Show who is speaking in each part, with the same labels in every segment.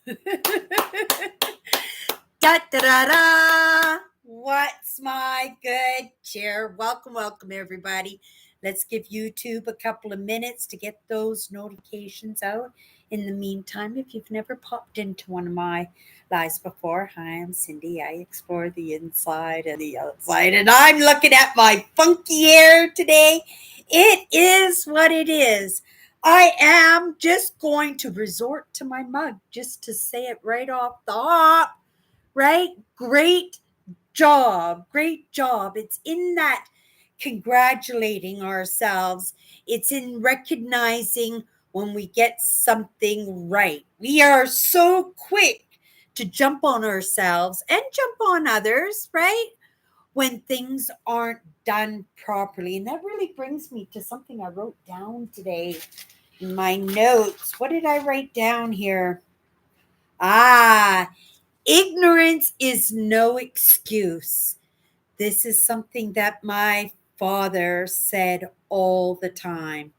Speaker 1: Da da da da! What's my good cheer? Welcome, everybody. Let's give YouTube a couple of minutes to get those notifications out. In the meantime, if you've never popped into one of my lives before, hi, I'm Cindy. I explore the inside and the outside, and I'm looking at my funky hair today. It is what it is. I am just going to resort to my mug just to say it right off the hop, right? Great job. Great job. It's in that congratulating ourselves, it's in recognizing when we get something right. We are so quick to jump on ourselves and jump on others, right? When things aren't done properly. And that really brings me to something I wrote down today in my notes. What did I write down here? Ignorance is no excuse. This is something that my father said all the time.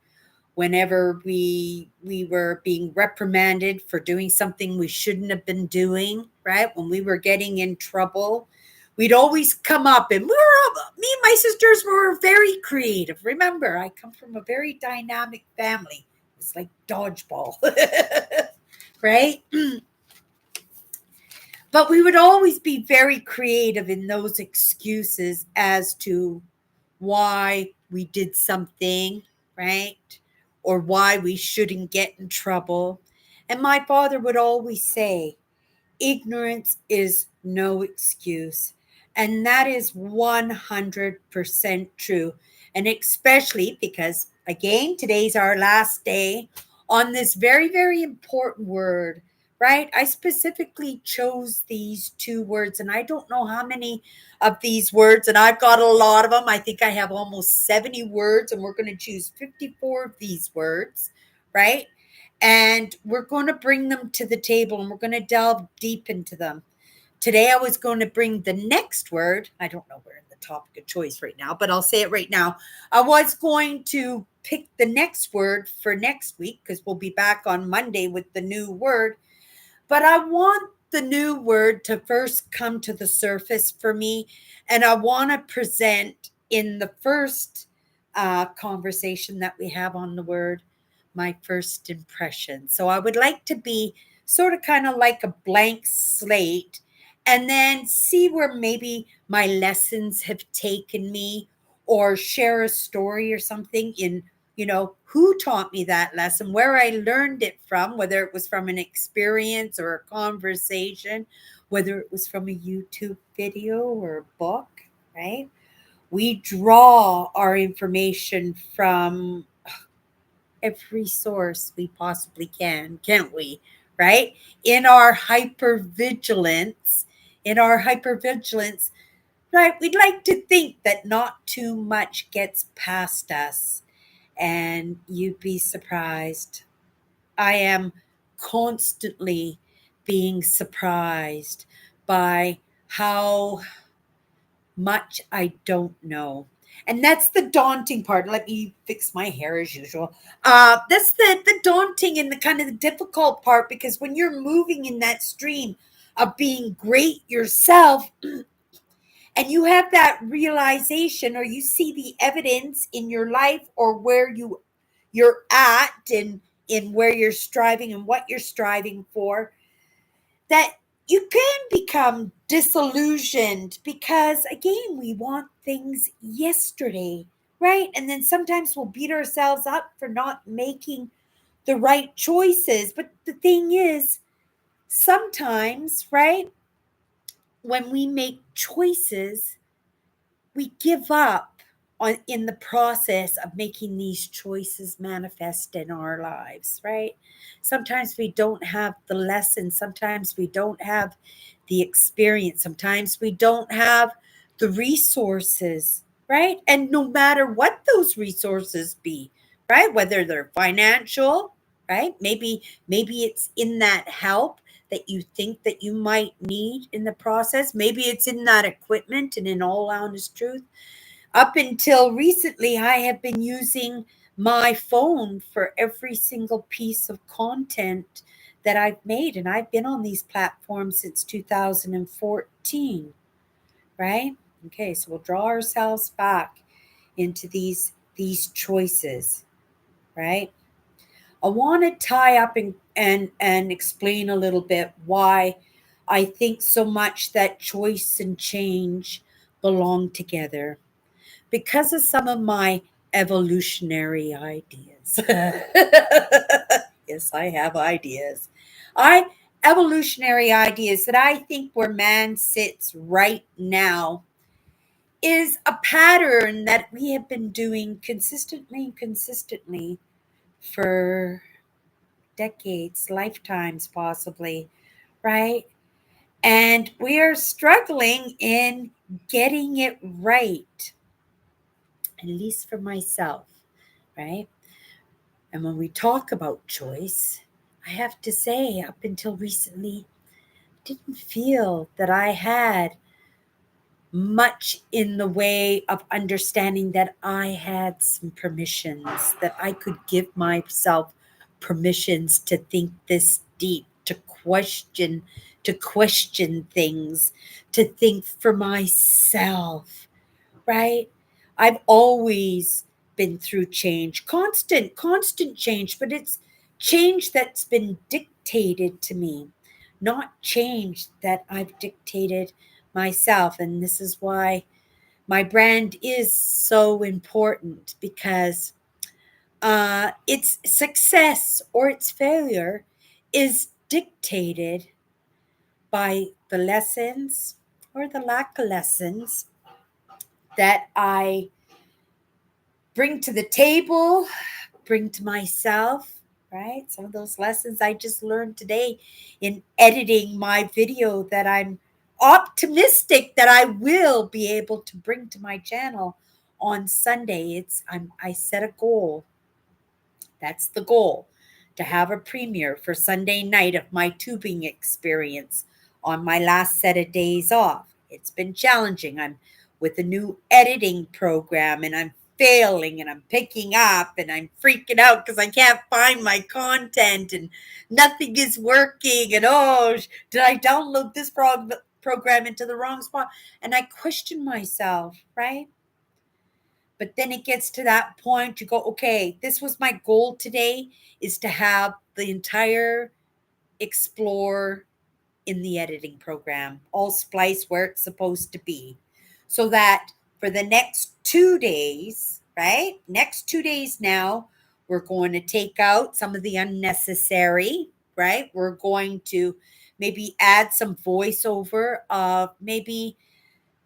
Speaker 1: Whenever we were being reprimanded for doing something we shouldn't have been doing, right? When we were getting in trouble, we'd always come up, and me and my sisters were very creative. Remember, I come from a very dynamic family. It's like dodgeball, right? But we would always be very creative in those excuses as to why we did something, right? Or why we shouldn't get in trouble. And my father would always say, ignorance is no excuse. And that is 100% true. And especially because, again, today's our last day on this very, very important word, right? I specifically chose these two words, and I don't know how many of these words, and I've got a lot of them. I think I have almost 70 words, and we're going to choose 54 of these words, right? And we're going to bring them to the table and we're going to delve deep into them. Today, I was going to bring the next word. I don't know where in the topic of choice right now, but I'll say it right now. I was going to pick the next word for next week because we'll be back on Monday with the new word. But I want the new word to first come to the surface for me. And I want to present in the first conversation that we have on the word my first impression. So I would like to be sort of kind of like a blank slate and then see where maybe my lessons have taken me or share a story or something in who taught me that lesson, where I learned it from, whether it was from an experience or a conversation, whether it was from a YouTube video or a book, right? We draw our information from every source we possibly can, can't we? Right? In our hypervigilance, right? We'd like to think that not too much gets past us. And you'd be surprised. I am constantly being surprised by how much I don't know. And that's the daunting part. Let me fix my hair as usual. That's the daunting and the kind of the difficult part because when you're moving in that stream of being great yourself, and you have that realization or you see the evidence in your life or where you're at and in where you're striving and what you're striving for, that you can become disillusioned because again we want things yesterday, right? And then sometimes we'll beat ourselves up for not making the right choices. But the thing is, sometimes, right, when we make choices, we give up in the process of making these choices manifest in our lives, right? Sometimes we don't have the lesson, sometimes we don't have the experience, sometimes we don't have the resources, right? And no matter what those resources be, right? Whether they're financial, right? Maybe it's in that help that you think that you might need in the process. Maybe it's in that equipment. And in all honest truth, up until recently, I have been using my phone for every single piece of content that I've made. And I've been on these platforms since 2014, right? Okay, so we'll draw ourselves back into these choices, right? I want to tie up and explain a little bit why I think so much that choice and change belong together because of some of my evolutionary ideas. Yes, I have ideas. I evolutionary ideas that I think where man sits right now is a pattern that we have been doing consistently for decades, lifetimes possibly, right? And we are struggling in getting it right, at least for myself, right? And when we talk about choice, I have to say, up until recently, I didn't feel that I had much in the way of understanding that I had some permissions, that I could give myself permissions to think this deep, to question things, to think for myself, right? I've always been through change, constant change, but it's change that's been dictated to me, not change that I've dictated myself. And this is why my brand is so important because its success or its failure is dictated by the lessons or the lack of lessons that I bring to the table, bring to myself, right? Some of those lessons I just learned today in editing my video that I'm optimistic that I will be able to bring to my channel on Sunday. I set a goal. That's the goal, to have a premiere for Sunday night of my tubing experience on my last set of days off. It's been challenging. I'm with a new editing program and I'm failing and I'm picking up and I'm freaking out because I can't find my content and nothing is working. And oh, did I download this program into the wrong spot? And I question myself, right? But then it gets to that point, you go, okay, this was my goal today, is to have the entire Explore in the editing program, all spliced where it's supposed to be. So that for the next 2 days, right? Next 2 days now, we're going to take out some of the unnecessary, right? We're going to maybe add some voiceover of maybe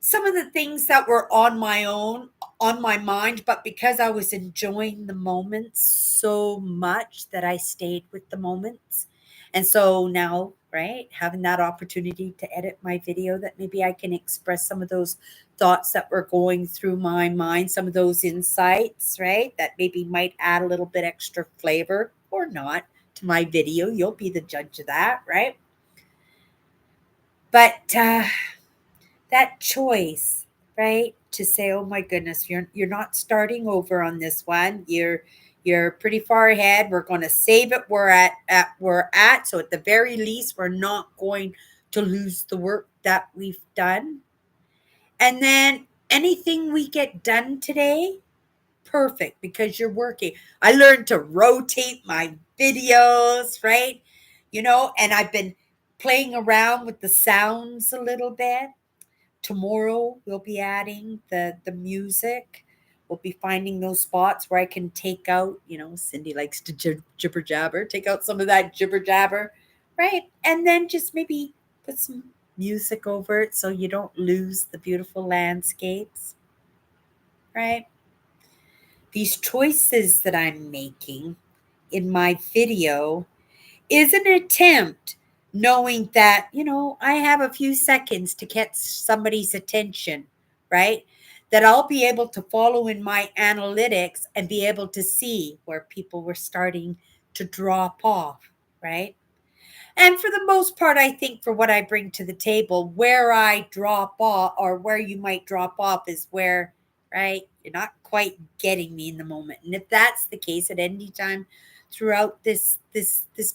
Speaker 1: some of the things that were on my mind, but because I was enjoying the moments so much that I stayed with the moments. And so now, right, having that opportunity to edit my video, that maybe I can express some of those thoughts that were going through my mind, some of those insights, right, that maybe might add a little bit extra flavor or not to my video. You'll be the judge of that, right? But that choice, right, to say, oh my goodness, you're not starting over on this one, you're pretty far ahead, we're going to save it at we're at, so at the very least we're not going to lose the work that we've done. And then anything we get done today, perfect, because you're working. I learned to rotate my videos, right? And I've been playing around with the sounds a little bit. Tomorrow we'll be adding the music. We'll be finding those spots where I can take out, Cindy likes to jibber jabber, take out some of that jibber jabber, right? And then just maybe put some music over it so you don't lose the beautiful landscapes, right? These choices that I'm making in my video is an attempt, knowing that, I have a few seconds to catch somebody's attention, right? That I'll be able to follow in my analytics and be able to see where people were starting to drop off, right? And for the most part, I think for what I bring to the table, where I drop off or where you might drop off is where, right, you're not quite getting me in the moment. And if that's the case at any time throughout this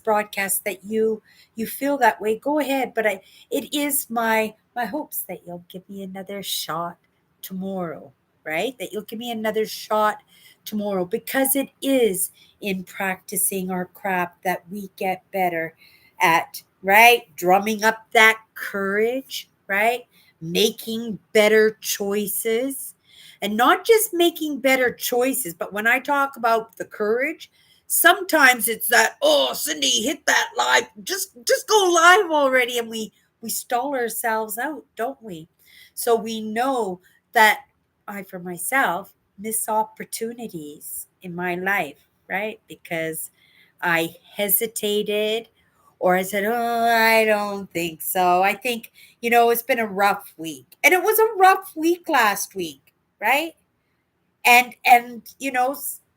Speaker 1: broadcast that you feel that way, go ahead. But it is my hopes that you'll give me another shot tomorrow, right? That you'll give me another shot tomorrow, because it is in practicing our craft that we get better at, right? Drumming up that courage, right? Making better choices, and not just making better choices, but when I talk about the courage, sometimes it's that, oh, Cindy, hit that live, just go live already, and we stall ourselves out, don't we? So we know that I, for myself, miss opportunities in my life, right? Because I hesitated, or I said, oh, I don't think so. I think, it's been a rough week. And it was a rough week last week, right? And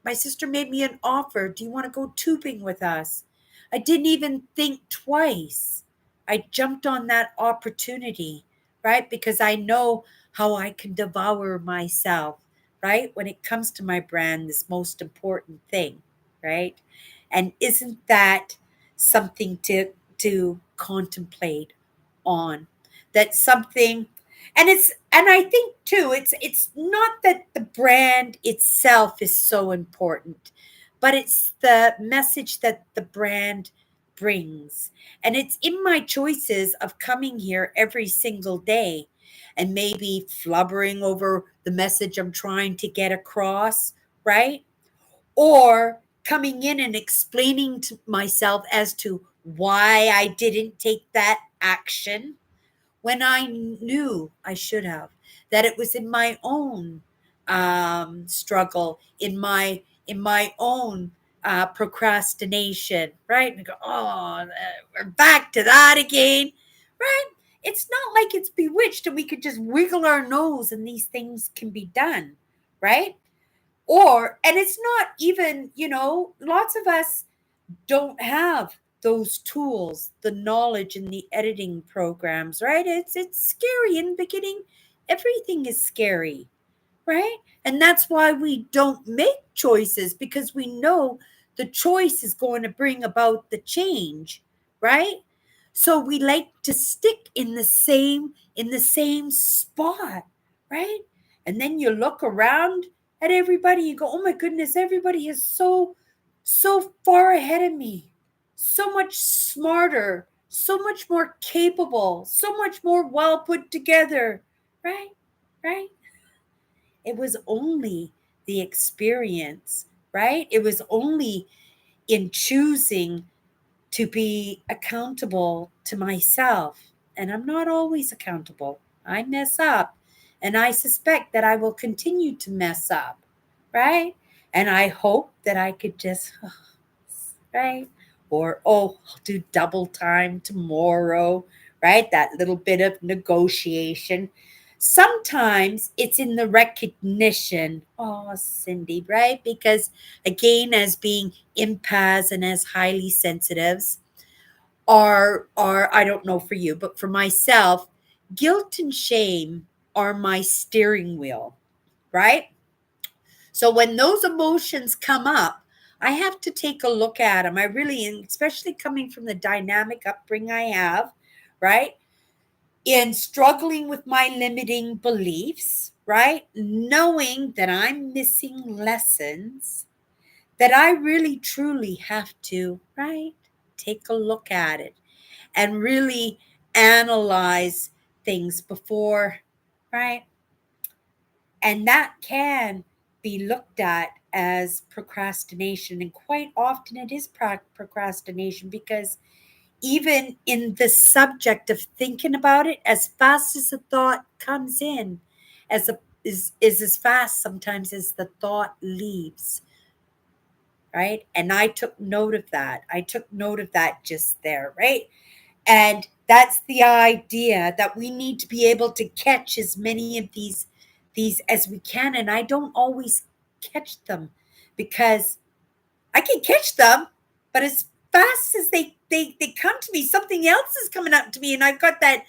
Speaker 1: my sister made me an offer. Do you want to go tubing with us? I didn't even think twice. I jumped on that opportunity, right? Because I know how I can devour myself, right? When it comes to my brand, this most important thing, right? And isn't that something to contemplate on? That's something. And I think too, it's not that the brand itself is so important, but it's the message that the brand brings. And it's in my choices of coming here every single day and maybe flubbering over the message I'm trying to get across, right? Or coming in and explaining to myself as to why I didn't take that action when I knew I should have, that it was in my own struggle, in my own procrastination, right? And I go, oh, we're back to that again, right? It's not like it's bewitched and we could just wiggle our nose and these things can be done, right? And it's not even, lots of us don't have those tools, the knowledge and the editing programs, right? It's scary in the beginning. Everything is scary, right? And that's why we don't make choices, because we know the choice is going to bring about the change, right? So we like to stick in the same spot, right? And then you look around at everybody, you go, "Oh my goodness, everybody is so far ahead of me. So much smarter, so much more capable, so much more well put together." Right? Right? It was only the experience, right? It was only in choosing to be accountable to myself. And I'm not always accountable. I mess up. And I suspect that I will continue to mess up, right? And I hope that I could just, right? Or, oh, I'll do double time tomorrow, right? That little bit of negotiation. Sometimes it's in the recognition, oh, Cindy, right? Because again, as being empaths and as highly sensitives, are I don't know for you, but for myself, guilt and shame are my steering wheel, right? So when those emotions come up, I have to take a look at them. I really, and especially coming from the dynamic upbringing I have, right? In struggling with my limiting beliefs, right? Knowing that I'm missing lessons, that I really truly have to, right? Take a look at it and really analyze things before, right? And that can be looked at as procrastination. And quite often it is procrastination, because even in the subject of thinking about it, as fast as the thought comes in, is as fast sometimes as the thought leaves, right? And I took note of that. I took note of that just there, right? And that's the idea, that we need to be able to catch as many of these as we can. And I don't always catch them, because I can catch them, but as fast as they come to me, something else is coming up to me, and I've got that,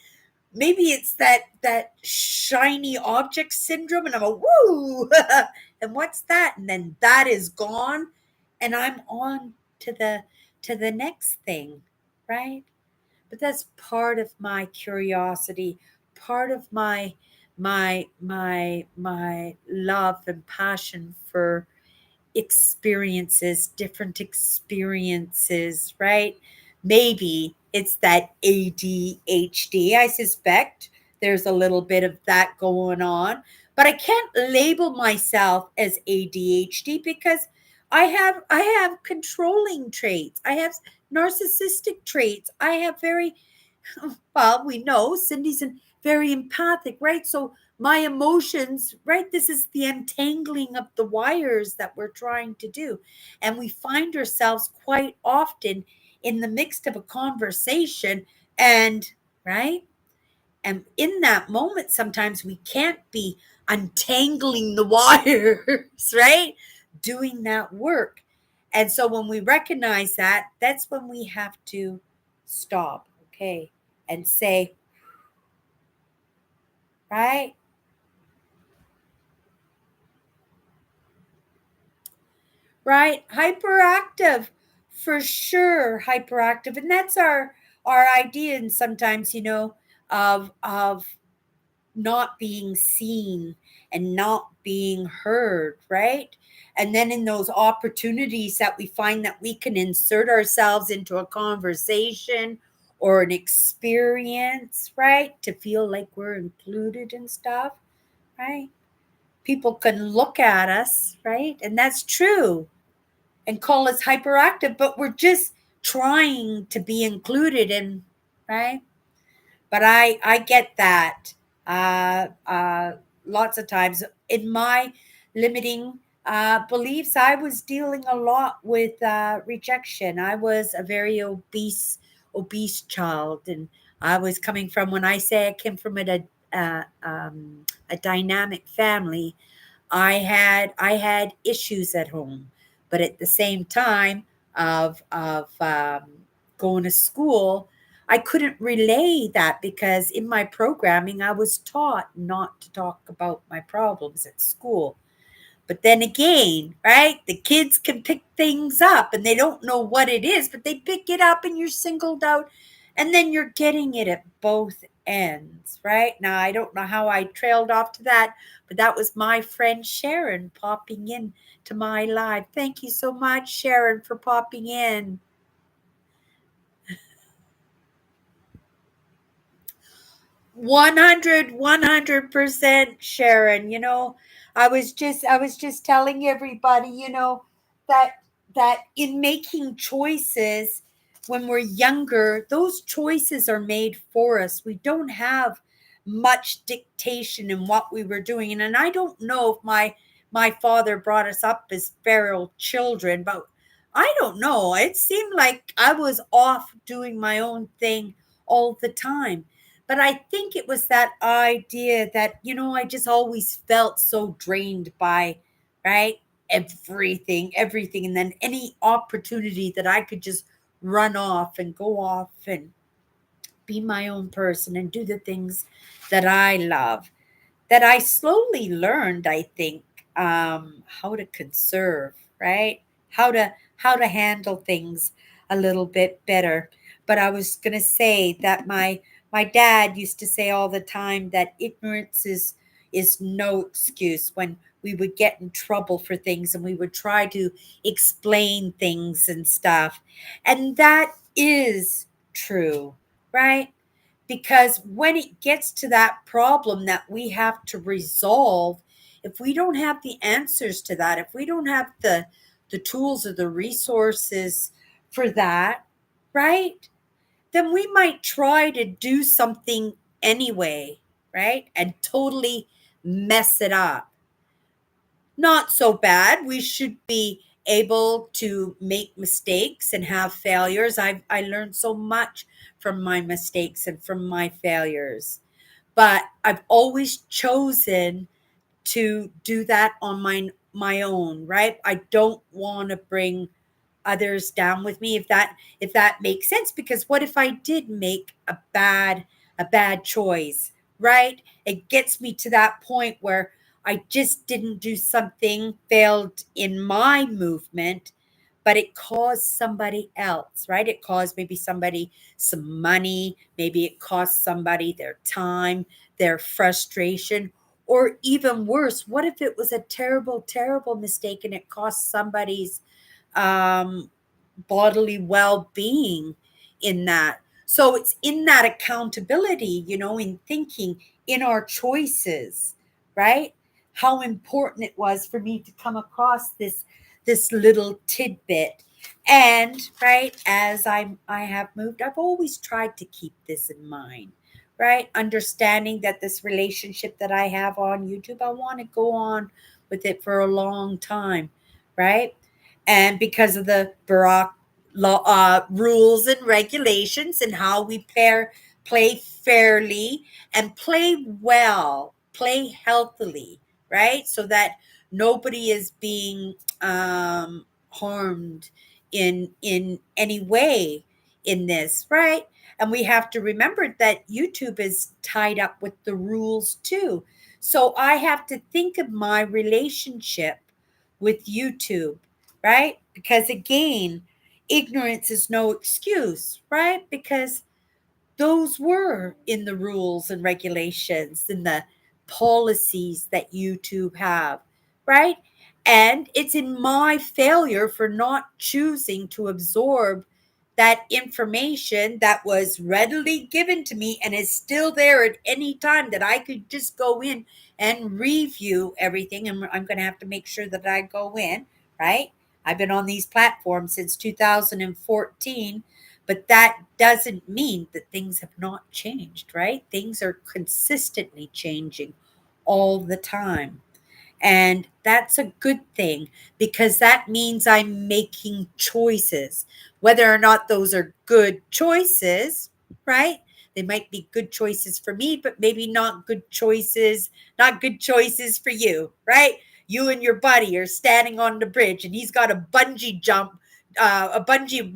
Speaker 1: maybe it's that shiny object syndrome, and I'm a woo. And what's that? And then that is gone, and I'm on to the next thing, right? But that's part of my curiosity, part of my love and passion for experiences, different experiences, right? Maybe it's that ADHD. I suspect there's a little bit of that going on, but I can't label myself as ADHD because I have controlling traits. I have narcissistic traits. I have very well, we know Cindy's very empathic, right? So my emotions, right? This is the untangling of the wires that we're trying to do. And we find ourselves quite often in the midst of a conversation and, right? And in that moment, sometimes we can't be untangling the wires, right? Doing that work. And so when we recognize that, that's when we have to stop, okay, and say, right? Right? Hyperactive, for sure, hyperactive. And that's our idea. And sometimes, of not being seen and not being heard, right? And then in those opportunities that we find that we can insert ourselves into a conversation or an experience, right? To feel like we're included and stuff, right? People can look at us, right? And that's true and call us hyperactive, but we're just trying to be included in, right? But I get that. Lots of times in my limiting beliefs, I was dealing a lot with rejection. I was a very obese child, and I was coming from, when I say I came from a dynamic family, I had issues at home, but at the same time of going to school, I couldn't relay that because in my programming I was taught not to talk about my problems at school. But then again, right? The kids can pick things up and they don't know what it is, but they pick it up and you're singled out. And then you're getting it at both ends, right? Now, I don't know how I trailed off to that, but that was my friend Sharon popping in to my live. Thank you so much, Sharon, for popping in. 100% Sharon. I was just telling everybody, that in making choices when we're younger, those choices are made for us. We don't have much dictation in what we were doing. And I don't know if my father brought us up as feral children, but I don't know. It seemed like I was off doing my own thing all the time. But I think it was that idea that, I just always felt so drained by, right? Everything. And then any opportunity that I could just run off and go off and be my own person and do the things that I love, that I slowly learned, I think, how to conserve, right? How to handle things a little bit better. But I was gonna say that my dad used to say all the time that ignorance is no excuse when we would get in trouble for things and we would try to explain things and stuff. And that is true, right? Because when it gets to that problem that we have to resolve, if we don't have the answers to that, if we don't have the tools or the resources for that, right? Then we might try to do something anyway, right? And totally mess it up. Not so bad. We should be able to make mistakes and have failures. I learned so much from my mistakes and from my failures. But I've always chosen to do that on my own, right? I don't want to bring others down with me, if that makes sense, because what if I did make a bad choice, right? It gets me to that point where I just didn't do something, failed in my movement, but it caused somebody else, right? It caused maybe somebody some money, maybe it cost somebody their time, their frustration, or even worse, what if it was a terrible, terrible mistake and it cost somebody's um, bodily well being in that? So it's in that accountability, in thinking, in our choices, right? How important it was for me to come across this little tidbit. And right, as I have moved, I've always tried to keep this in mind, right? Understanding that this relationship that I have on YouTube, I want to go on with it for a long time, right? And because of the Barack law, rules and regulations, and how we play fairly and play well, play healthily, right? So that nobody is being harmed in any way in this, right? And we have to remember that YouTube is tied up with the rules too. So I have to think of my relationship with YouTube, right? Because again, ignorance is no excuse, right? Because those were in the rules and regulations and the policies that YouTube have, right? And it's in my failure for not choosing to absorb that information that was readily given to me and is still there at any time, that I could just go in and review everything. And I'm going to have to make sure that I go in, right? I've been on these platforms since 2014, but that doesn't mean that things have not changed, right? Things are consistently changing all the time. And that's a good thing, because that means I'm making choices. Whether or not those are good choices, right? They might be good choices for me, but maybe not good choices for you, right? You and your buddy are standing on the bridge and he's got a bungee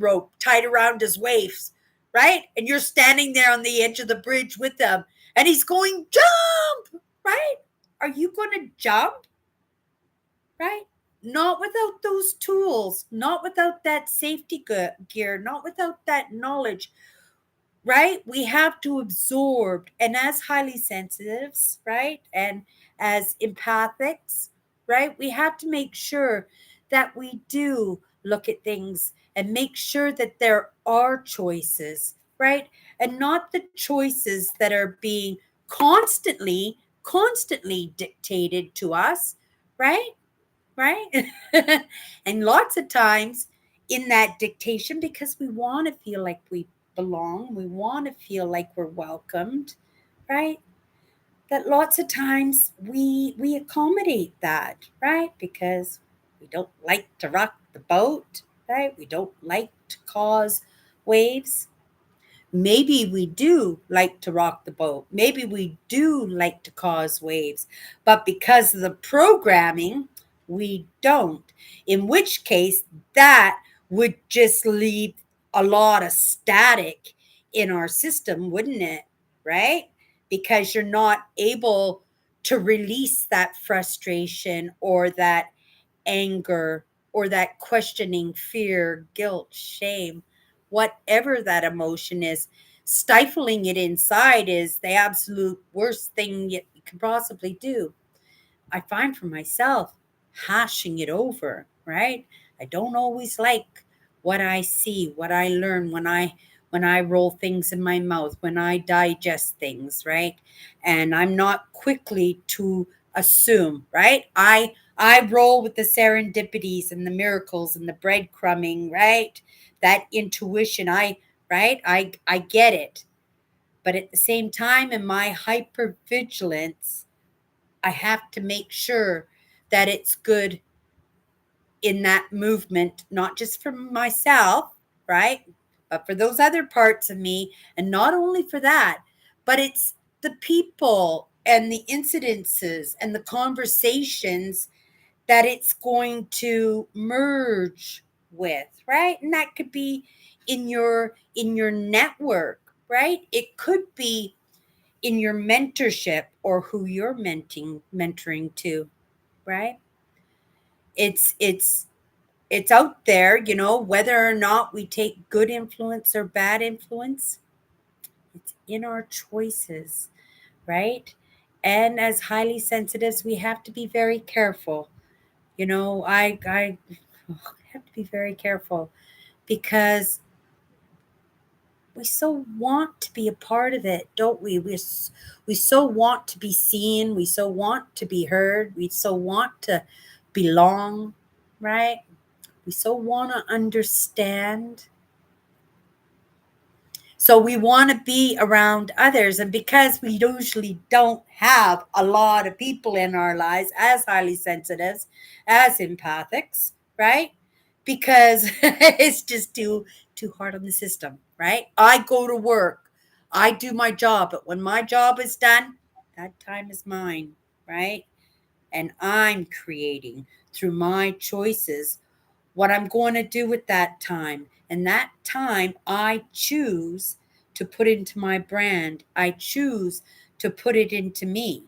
Speaker 1: rope tied around his waist, right? And you're standing there on the edge of the bridge with him and he's going, jump, right? Are you going to jump? Right? Not without those tools, not without that safety gear, not without that knowledge, right? We have to absorb, and as highly sensitives, right? And as empathics, right? We have to make sure that we do look at things and make sure that there are choices, right? And not the choices that are being constantly dictated to us, right? Right? And lots of times in that dictation, because we want to feel like we belong, we want to feel like we're welcomed, right? That lots of times we accommodate that, right? Because we don't like to rock the boat, right? We don't like to cause waves. Maybe we do like to rock the boat. Maybe we do like to cause waves, but because of the programming, we don't. In which case, that would just leave a lot of static in our system, wouldn't it? Right? Because you're not able to release that frustration or that anger or that questioning, fear, guilt, shame, whatever that emotion is. Stifling it inside is the absolute worst thing you can possibly do. I find for myself hashing it over, right? I don't always like what I see, what I learn when I roll things in my mouth, when I digest things, right? And I'm not quickly to assume, right? I roll with the serendipities and the miracles and the breadcrumbing, right? That intuition, I get it. But at the same time, in my hypervigilance, I have to make sure that it's good in that movement, not just for myself, right? But for those other parts of me. And not only for that, but it's the people and the incidences and the conversations that it's going to merge with, right? And that could be in your network, right? It could be in your mentorship or who you're mentoring to, right? It's It's out there, whether or not we take good influence or bad influence, it's in our choices, right? And as highly sensitives, we have to be very careful. I have to be very careful because we so want to be a part of it, don't we? We so want to be seen. We so want to be heard. We so want to belong, right? We so want to understand. So we want to be around others. And because we usually don't have a lot of people in our lives as highly sensitives, as empathics, right? Because it's just too hard on the system, right? I go to work, I do my job, but when my job is done, that time is mine, right? And I'm creating through my choices what I'm going to do with that time. And that time I choose to put into my brand. I choose to put it into me.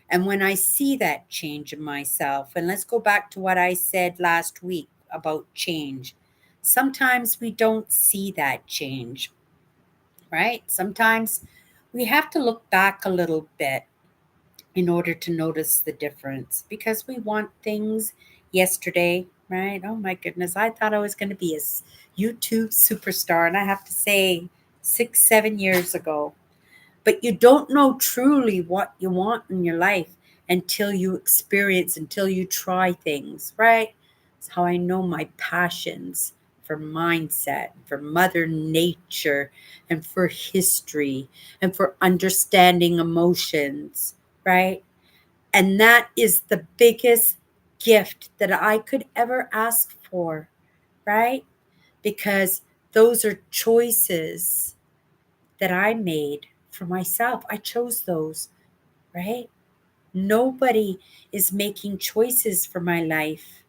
Speaker 1: And when I see that change in myself, and let's go back to what I said last week about change. Sometimes we don't see that change, right? Sometimes we have to look back a little bit in order to notice the difference because we want things yesterday, right? Oh my goodness, I thought I was going to be a YouTube superstar, and I have to say, 6, 7 years ago. But you don't know truly what you want in your life until you experience, until you try things, right? It's how I know my passions for mindset, for Mother Nature, and for history, and for understanding emotions, right? And that is the biggest gift that I could ever ask for, right? Because those are choices that I made for myself. I chose those, right? Nobody is making choices for my life.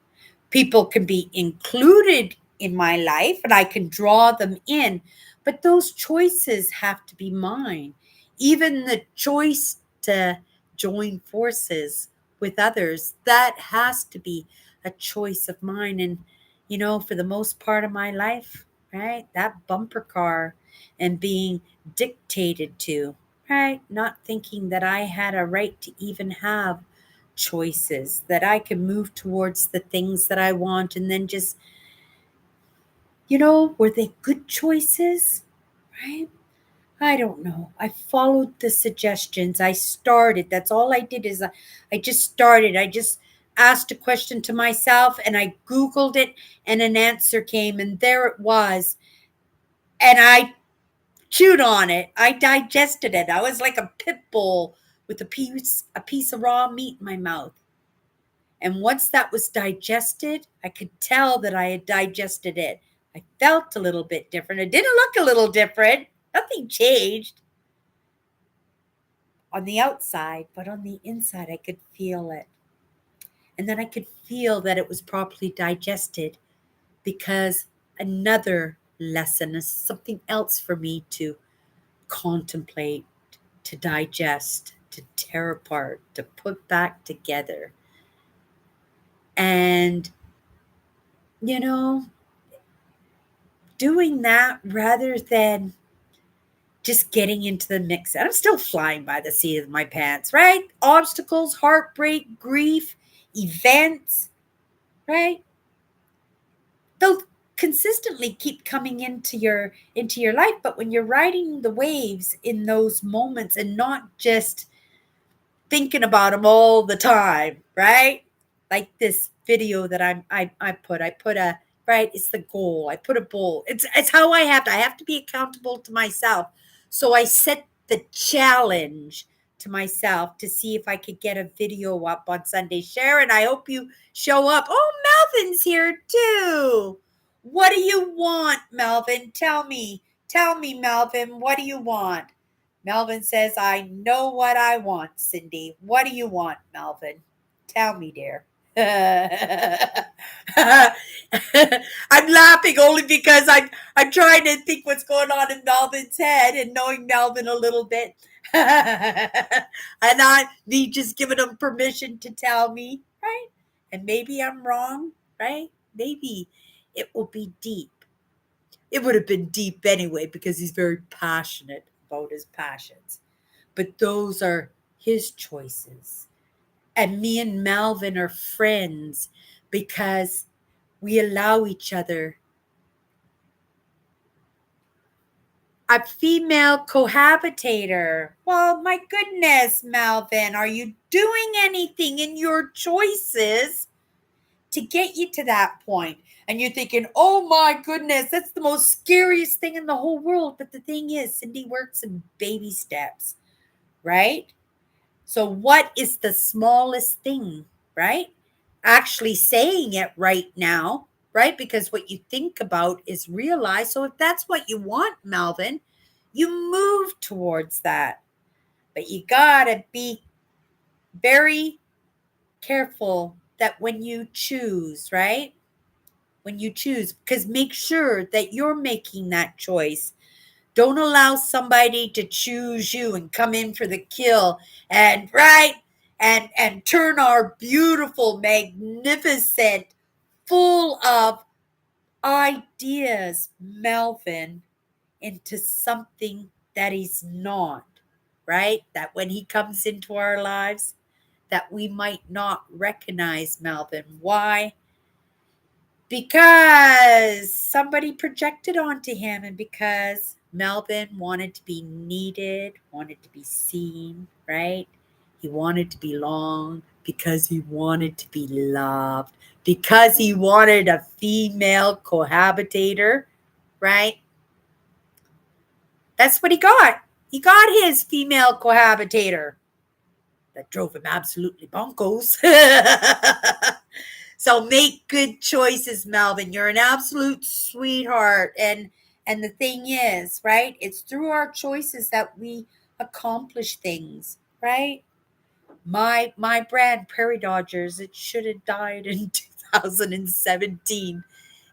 Speaker 1: People can be included in my life and I can draw them in, but those choices have to be mine. Even the choice to join forces with others, that has to be a choice of mine. And, for the most part of my life, right, that bumper car and being dictated to, right, not thinking that I had a right to even have choices, that I can move towards the things that I want and then just, were they good choices? Right? I don't know. I followed the suggestions. I started. That's all I did is I just started. I just asked a question to myself and I Googled it and an answer came and there it was. And I chewed on it. I digested it. I was like a pit bull with a piece of raw meat in my mouth. And once that was digested, I could tell that I had digested it. I felt a little bit different. It didn't look a little different. Nothing changed on the outside, but on the inside, I could feel it. And then I could feel that it was properly digested because another lesson is something else for me to contemplate, to digest, to tear apart, to put back together. And, you know, doing that rather than just getting into the mix. And I'm still flying by the seat of my pants, right? Obstacles, heartbreak, grief, events, right? They'll consistently keep coming into your life. But when you're riding the waves in those moments and not just thinking about them all the time, right? Like this video that I put a right. It's the goal. I put a goal. It's how I have to be accountable to myself. So I set the challenge to myself to see if I could get a video up on Sunday. Sharon, I hope you show up. Oh, Melvin's here too. What do you want, Melvin? Tell me, Melvin, what do you want? Melvin says, I know what I want, Cindy. What do you want, Melvin? Tell me, dear. I'm laughing only because I'm trying to think what's going on in Melvin's head and knowing Melvin a little bit. And I me just giving him permission to tell me, right? And maybe I'm wrong, right? maybe it will be deep. It would have been deep anyway because he's very passionate about his passions. But those are his choices. And me and Malvin are friends because we allow each other. A female cohabitator. Well, my goodness, Malvin, are you doing anything in your choices to get you to that point? And you're thinking, oh my goodness, that's the most scariest thing in the whole world. But the thing is, Cindy works in baby steps, right? So, what is the smallest thing, right? Actually saying it right now, right? Because what you think about is realized. So, if that's what you want, Malvin, you move towards that. But you got to be very careful that when you choose, right? When you choose, because make sure that you're making that choice. Don't allow somebody to choose you and come in for the kill and right and turn our beautiful, magnificent, full of ideas, Melvin, into something that he's not, right? That when he comes into our lives, that we might not recognize Melvin. Why? Because somebody projected onto him and because Melvin wanted to be needed, wanted to be seen, right? He wanted to belong because he wanted to be loved, because he wanted a female cohabitator, right? That's what he got. He got his female cohabitator that drove him absolutely bonkers. So make good choices, Melvin. You're an absolute sweetheart. And the thing is, right? It's through our choices that we accomplish things, right? My brand, PrairieDodgers, it should have died in 2017.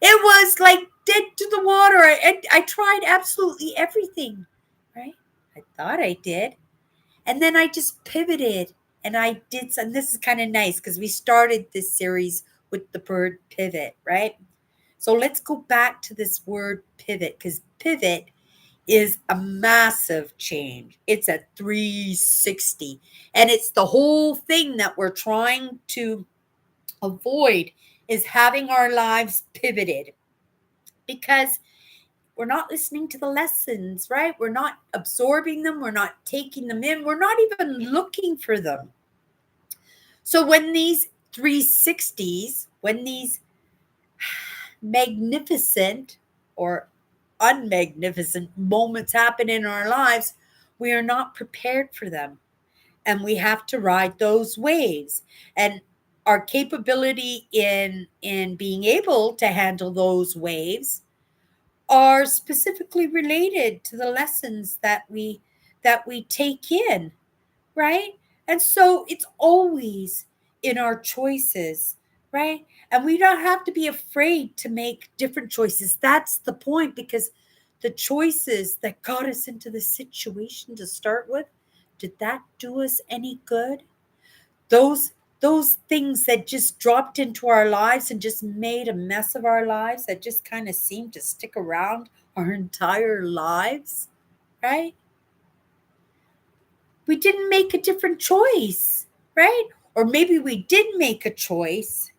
Speaker 1: It was like dead to the water. I tried absolutely everything, right? I thought I did. And then I just pivoted and I did some. This is kind of nice because we started this series with the word pivot, right? So let's go back to this word pivot because pivot is a massive change. It's a 360. And it's the whole thing that we're trying to avoid is having our lives pivoted because we're not listening to the lessons, right? We're not absorbing them. We're not taking them in. We're not even looking for them. So when these 360s, when these magnificent or unmagnificent moments happen in our lives, we are not prepared for them. And we have to ride those waves. And our capability in being able to handle those waves are specifically related to the lessons that we take in, right? And so it's always in our choices, right? And we don't have to be afraid to make different choices. That's the point because the choices that got us into the situation to start with, did that do us any good? Those things that just dropped into our lives and just made a mess of our lives that just kind of seemed to stick around our entire lives, right? We didn't make a different choice, right? Or maybe we did make a choice,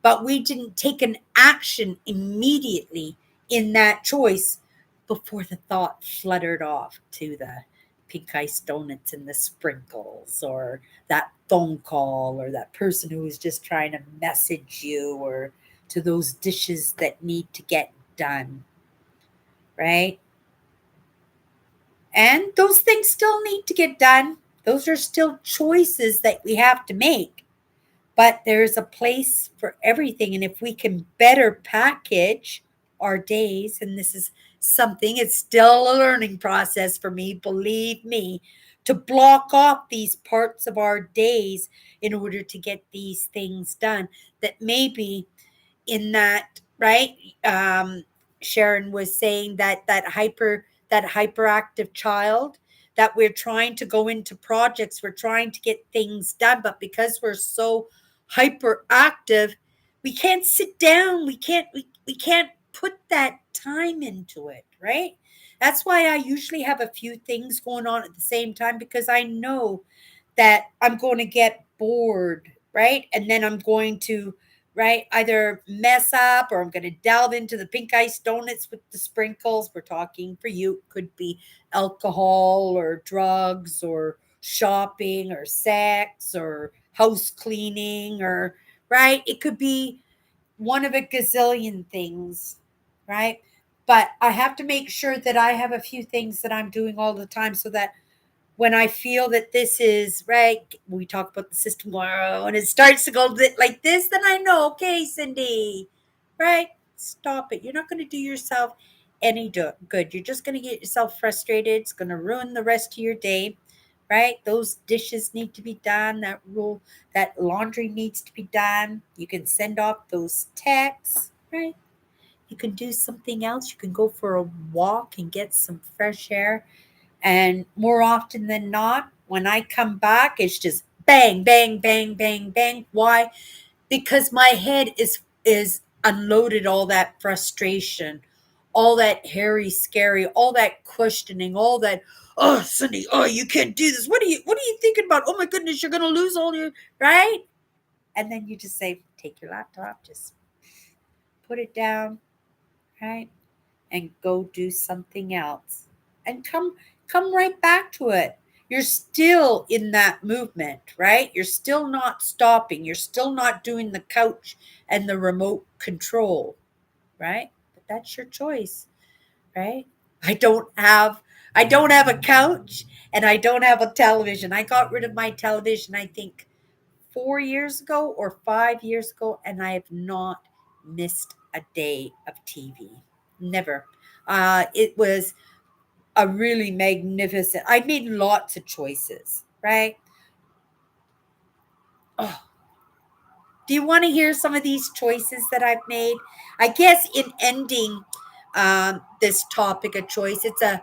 Speaker 1: but we didn't take an action immediately in that choice before the thought fluttered off to the pink ice donuts and the sprinkles, or that phone call, or that person who was just trying to message you, or to those dishes that need to get done, right? And those things still need to get done. Those are still choices that we have to make. But there's a place for everything. And if we can better package our days, and this is something, it's still a learning process for me, believe me, to block off these parts of our days in order to get these things done that maybe in that, right? Sharon was saying that hyperactive child, that we're trying to go into projects, we're trying to get things done, but because we're so hyperactive, we can't sit down. We can't put that time into it, right? That's why I usually have a few things going on at the same time, because I know that I'm going to get bored, right? And then I'm going to, right, either mess up, or I'm going to delve into the pink ice donuts with the sprinkles. We're talking for you, could be alcohol or drugs or shopping or sex or house cleaning, or, right? It could be one of a gazillion things, right? But I have to make sure that I have a few things that I'm doing all the time, so that when I feel that this is right, we talk about the system going, oh, and it starts to go like this, then I know, okay, Cindy, right? Stop it. You're not going to do yourself any good. You're just going to get yourself frustrated. It's going to ruin the rest of your day, right? Those dishes need to be done. That laundry needs to be done. You can send off those texts, right? You can do something else. You can go for a walk and get some fresh air. And more often than not, when I come back, it's just bang, bang, bang, bang, bang. Why? Because my head is unloaded all that frustration, all that hairy, scary, all that questioning, all that, oh, Cindy, oh, you can't do this. What are you thinking about? Oh my goodness, you're gonna lose all your, right? And then you just say, take your laptop, just put it down, right? And go do something else, and come right back to it. You're still in that movement, right? You're still not stopping. You're still not doing the couch and the remote control, right? But that's your choice, right? I don't have a couch, and I don't have a television. I got rid of my television, I think 4 years ago or 5 years ago, and I have not missed a day of TV. Never. It was a really magnificent. I made lots of choices, right? Oh, do you want to hear some of these choices that I've made? I guess in ending this topic of choice, it's a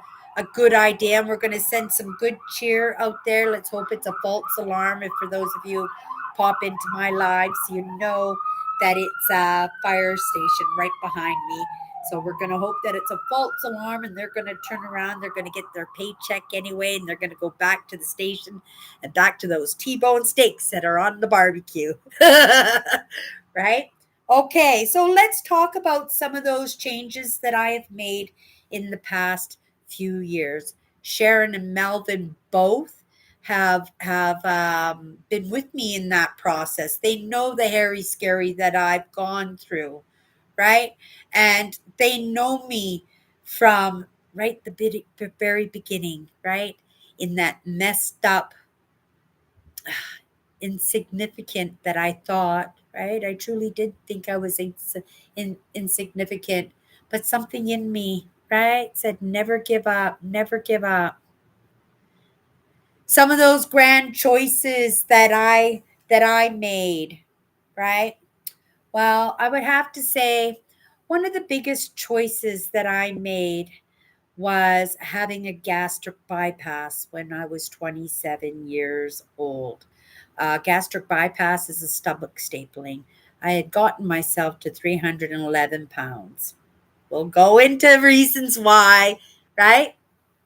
Speaker 1: good idea. And we're going to send some good cheer out there. Let's hope it's a false alarm. If for those of you pop into my lives, you know that it's a fire station right behind me. So we're going to hope that it's a false alarm, and they're going to turn around. They're going to get their paycheck anyway, and they're going to go back to the station and back to those T-bone steaks that are on the barbecue. Right? Okay, so let's talk about some of those changes that I have made in the past few years. Sharon and Melvin both have been with me in that process. They know the hairy scary that I've gone through, right? And they know me from right the very beginning, right? In that messed up, insignificant that I thought, right? I truly did think I was insignificant, but something in me, right, said never give up, never give up. Some of those grand choices that I made, right? Well, I would have to say one of the biggest choices that I made was having a gastric bypass when I was 27 years old. Gastric bypass is a stomach stapling. I had gotten myself to 311 pounds. We'll go into reasons why, right?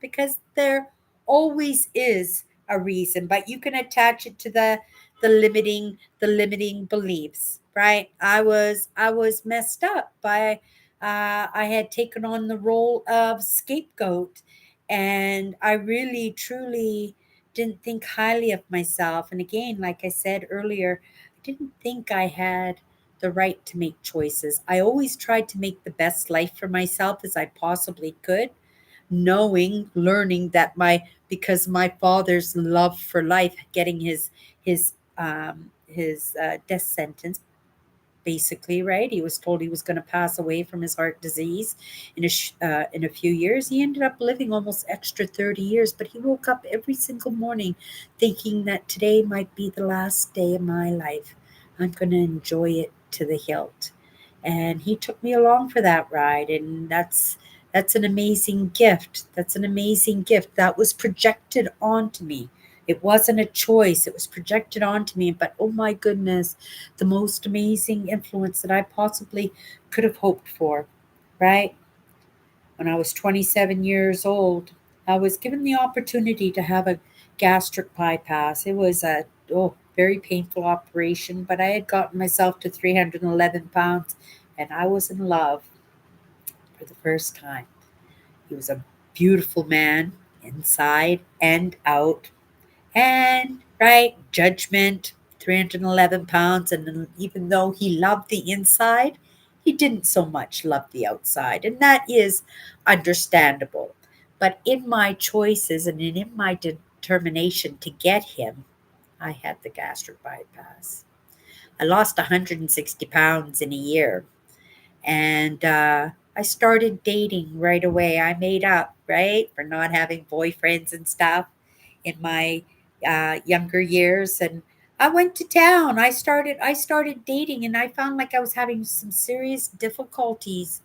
Speaker 1: Because there always is a reason, but you can attach it to the limiting beliefs, right? I was messed up by I had taken on the role of scapegoat, and I really truly didn't think highly of myself. And again, like I said earlier, I didn't think I had the right to make choices. I always tried to make the best life for myself as I possibly could, knowing, learning that because my father's love for life, getting his death sentence, basically, right? He was told he was going to pass away from his heart disease in a few years. He ended up living almost extra 30 years, but he woke up every single morning thinking that today might be the last day of my life. I'm going to enjoy it to the hilt. And he took me along for that ride, and that's an amazing gift. That's an amazing gift that was projected onto me. It wasn't a choice. It was projected onto me. But oh my goodness, the most amazing influence that I possibly could have hoped for, right? When I was 27 years old, I was given the opportunity to have a gastric bypass. It was a very painful operation, but I had gotten myself to 311 pounds and I was in love for the first time. He was a beautiful man inside and out. And, right, judgment, 311 pounds. And then even though he loved the inside, he didn't so much love the outside. And that is understandable. But in my choices and in my determination to get him, I had the gastric bypass. I lost 160 pounds in a year. And I started dating right away. I made up, right, for not having boyfriends and stuff in my younger years, and I went to town. I started dating, and I found like I was having some serious difficulties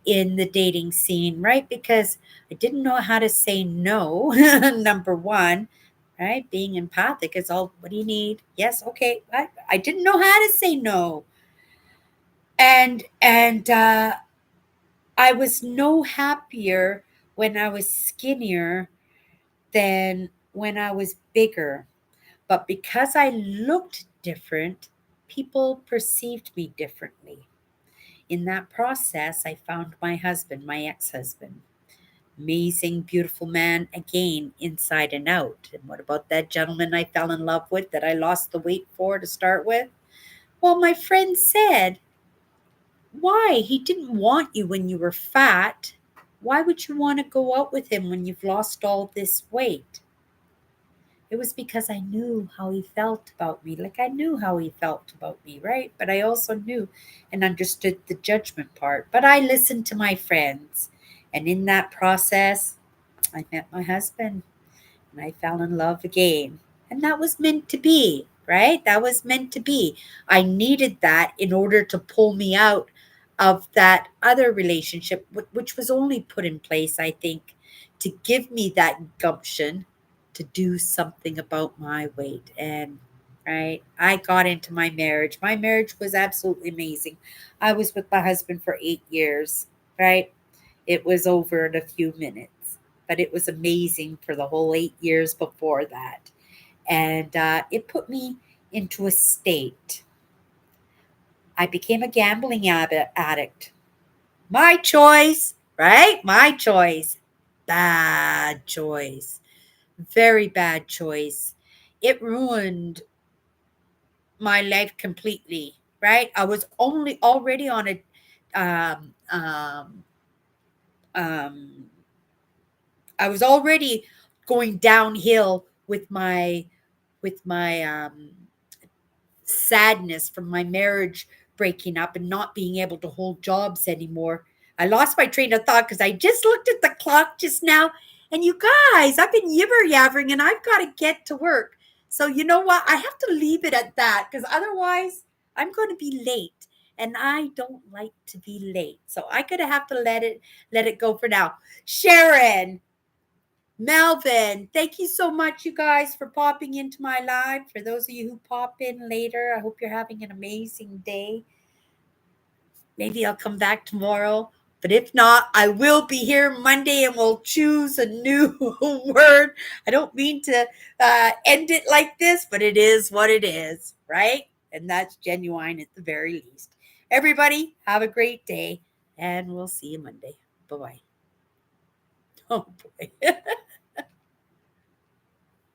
Speaker 1: in the dating scene, right? Because I didn't know how to say no. Number one, right? Being empathic is all. What do you need? Yes, okay. I didn't know how to say no, and I was no happier when I was skinnier than when I was bigger. But because I looked different, people perceived me differently. In that process, I found my husband, my ex husband. Amazing, beautiful man, again, inside and out. And what about that gentleman I fell in love with that I lost the weight for to start with? Well, my friend said, why? He didn't want you when you were fat. Why would you want to go out with him when you've lost all this weight? It was because I knew how he felt about me. Like I knew how he felt about me, right? But I also knew and understood the judgment part. But I listened to my friends. And in that process, I met my husband and I fell in love again. And that was meant to be, right? That was meant to be. I needed that in order to pull me out of that other relationship, which was only put in place, I think, to give me that gumption to do something about my weight. And right, I got into my marriage. My marriage was absolutely amazing. I was with my husband for 8 years, right? It was over in a few minutes, but it was amazing for the whole 8 years before that. And it put me into a state. I became a gambling addict. My choice, right? My choice. Bad choice. Very bad choice. It ruined my life completely, right? I was only already on a um, um, um, I was already going downhill with my sadness from my marriage breaking up and not being able to hold jobs anymore. I lost my train of thought because I just looked at the clock just now. And you guys, I've been yibber yabbering and I've got to get to work. So, you know what? I have to leave it at that because otherwise I'm going to be late. And I don't like to be late. So I could have to let it go for now. Sharon, Melvin, thank you so much, you guys, for popping into my live. For those of you who pop in later, I hope you're having an amazing day. Maybe I'll come back tomorrow. But if not, I will be here Monday and we'll choose a new word. I don't mean to end it like this, but it is what it is, right? And that's genuine at the very least. Everybody, have a great day, and we'll see you Monday. Bye bye. Oh, boy.